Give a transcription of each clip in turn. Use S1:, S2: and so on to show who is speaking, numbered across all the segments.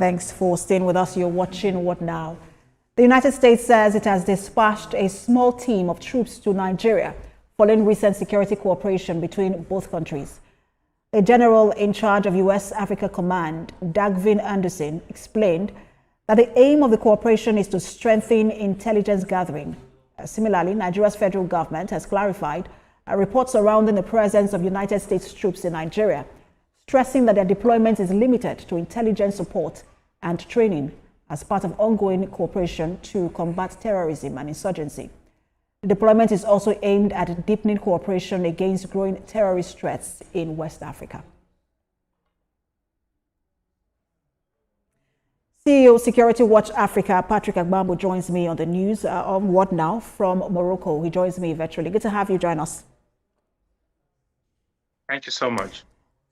S1: Thanks for staying with us. You're watching What Now? The United States says it has dispatched a small team of troops to Nigeria following recent security cooperation between both countries. A general in charge of U.S. Africa Command, Dagvin Anderson, explained that the aim of the cooperation is to strengthen intelligence gathering. Similarly, Nigeria's federal government has clarified reports surrounding the presence of United States troops in Nigeria, stressing that their deployment is limited to intelligence support and training as part of ongoing cooperation to combat terrorism and insurgency. The deployment is also aimed at deepening cooperation against growing terrorist threats in West Africa. CEO Security Watch Africa, Patrick Agbambo, joins me on the news on What Now from Morocco. He joins me virtually. Good to have you join us.
S2: Thank you so much.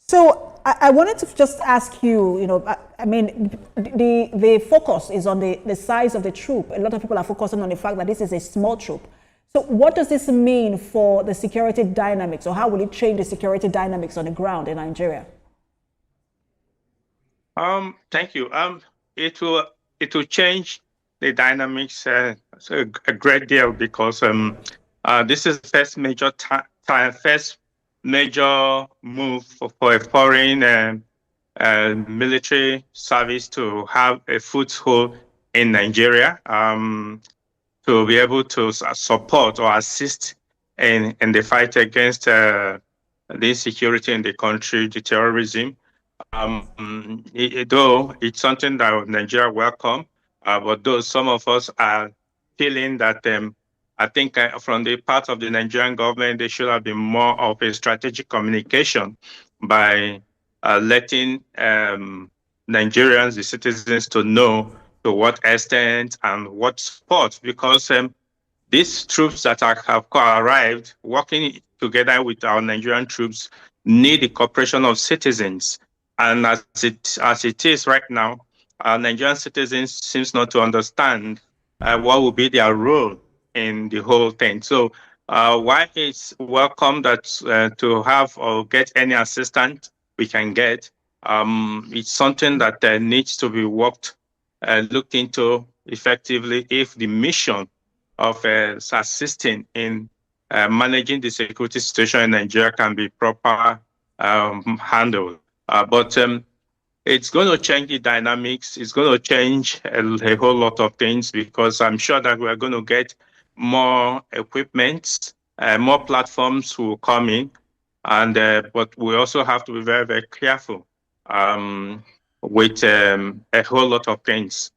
S1: So I wanted to just ask you, I mean, the focus is on the size of the troop. A lot of people are focusing on the fact that this is a small troop. So what does this mean for the security dynamics, or how will it change the security dynamics on the ground in Nigeria?
S2: Thank you. It will change the dynamics a great deal because this is the first major move for a foreign military service to have a foothold in Nigeria, to be able to support or assist in the fight against the insecurity in the country, the terrorism. Though it's something that Nigeria welcome, but though some of us are feeling that I think from the part of the Nigerian government, there should have been more of a strategic communication by letting Nigerians, the citizens, to know to what extent and what support, because these troops that have arrived, working together with our Nigerian troops, need the cooperation of citizens. And as it is right now, our Nigerian citizens seems not to understand what will be their role in the whole thing. So while it's welcome that to have or get any assistance we can get, it's something that needs to be looked into effectively if the mission of assisting in managing the security situation in Nigeria can be proper handled. But it's going to change the dynamics. It's going to change a whole lot of things, because I'm sure that we're going to get more equipment, more platforms will come in, and but we also have to be very, very careful with a whole lot of things.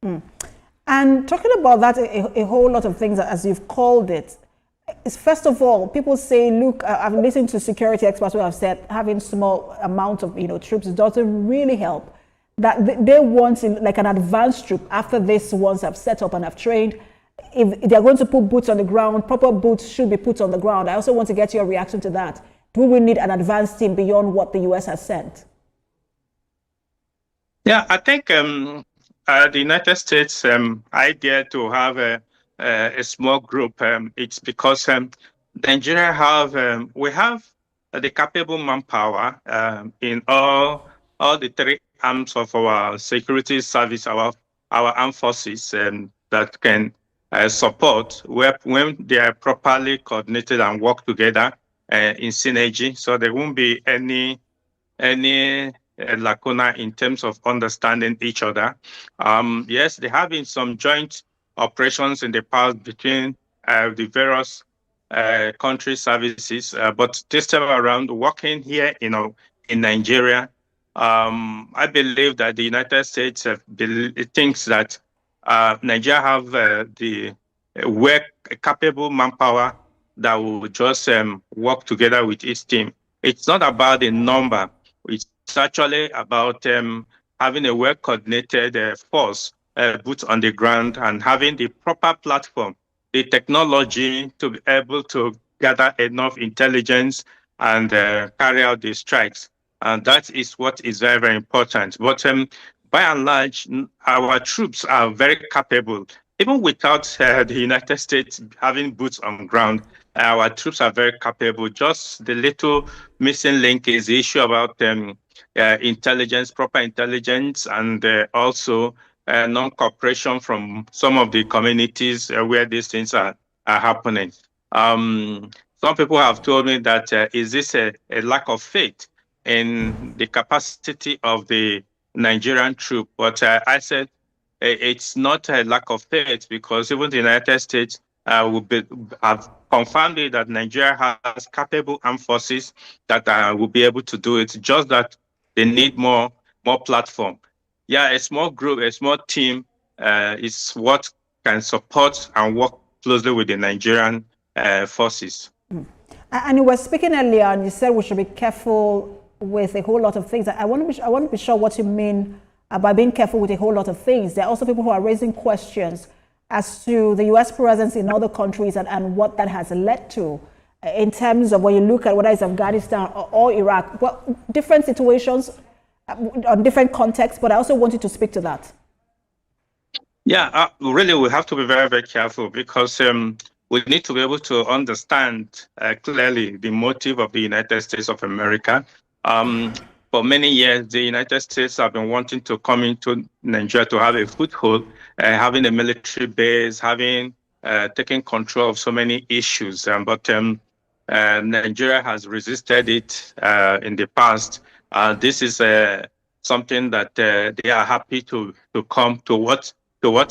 S1: And talking about that, a whole lot of things, as you've called it, is first of all, people say, look, I've listened to security experts who have said having small amount of troops doesn't really help. That they want like an advanced troop after this ones have set up and have trained. If they're going to put boots on the ground, proper boots should be put on the ground. I also want to get your reaction to that. Do we need an advanced team beyond what the US has sent?
S2: Yeah, I think the United States idea to have a small group, it's because Nigeria we have the capable manpower in all the three arms of our security service, our armed forces that can support when they are properly coordinated and work together in synergy. So there won't be any lacuna in terms of understanding each other. Yes, there have been some joint operations in the past between the various country services, but this time around, working here, in Nigeria, I believe that the United States thinks that Nigeria have the capable manpower that will just work together with its team. It's not about the number. It's actually about having a well-coordinated force, boots on the ground, and having the proper platform, the technology to be able to gather enough intelligence and carry out the strikes. And that is what is very, very important. But by and large, our troops are very capable. Even without the United States having boots on ground, our troops are very capable. Just the little missing link is the issue about intelligence, proper intelligence, and also non-cooperation from some of the communities where these things are happening. Some people have told me that is this a lack of faith in the capacity of the Nigerian troop? But I said it's not a lack of faith, because even the United States have confirmed it that Nigeria has capable armed forces that will be able to do it. Just that they need more platform. Yeah, a small group, a small team is what can support and work closely with the Nigerian forces.
S1: And you were speaking earlier, and you said we should be careful with a whole lot of things. I want to be sure what you mean by being careful with a whole lot of things. There are also people who are raising questions as to the U.S. presence in other countries and what that has led to in terms of when you look at whether it's Afghanistan or Iraq. Well, different situations on different contexts, but I also want you to speak to that.
S2: Yeah, really, we have to be very, very careful, because we need to be able to understand clearly the motive of the United States of America. For many years, the United States have been wanting to come into Nigeria to have a foothold, having a military base, having taken control of so many issues. But Nigeria has resisted it in the past. This is something that they are happy to come to. What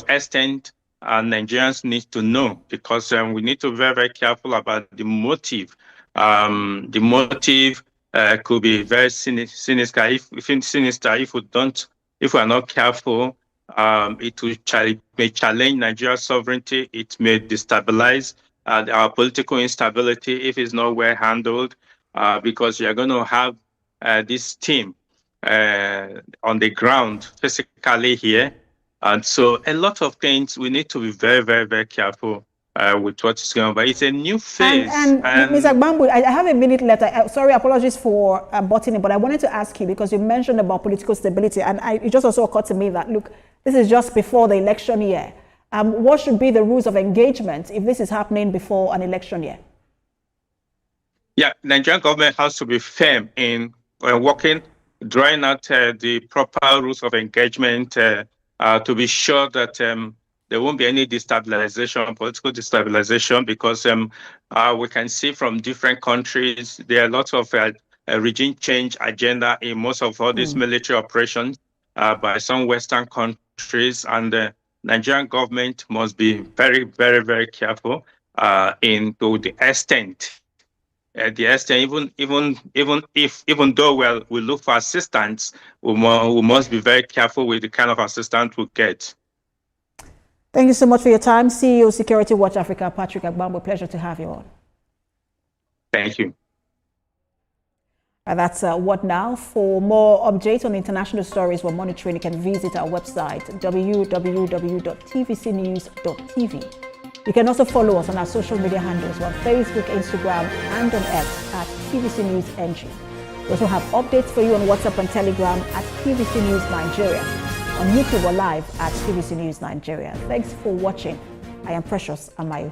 S2: extent Nigerians need to know, because we need to be very, very careful about the motive. The motive could be very sinister. If we are not careful, it may challenge Nigeria's sovereignty. It may destabilize our political instability if it's not well handled, because you're going to have this team on the ground physically here. And so a lot of things, we need to be very, very, very careful with what is going on. But it's a new phase.
S1: And Ms. Agbambu, I have a minute left. Sorry, apologies for butting in, but I wanted to ask you, because you mentioned about political stability, and it just also occurred to me that, look, this is just before the election year. What should be the rules of engagement if this is happening before an election year?
S2: Yeah, Nigerian government has to be firm in working, drawing out the proper rules of engagement to be sure that there won't be any destabilization, political destabilization, because we can see from different countries, there are lots of regime change agenda in most of all these military operations by some Western countries, and the Nigerian government must be very, very, very careful to the extent. Even though we look for assistance, we must be very careful with the kind of assistance we get.
S1: Thank you so much for your time. CEO, Security Watch Africa, Patrick Agbambu. Pleasure to have you on.
S2: Thank you.
S1: And that's What Now. For more updates on international stories we're monitoring, you can visit our website, www.tvcnews.tv. You can also follow us on our social media handles on Facebook, Instagram, and on X at TVC News NG. We also have updates for you on WhatsApp and Telegram at TVC News Nigeria. On YouTube or live at TVC News Nigeria. Thanks for watching. I am Precious Amayo.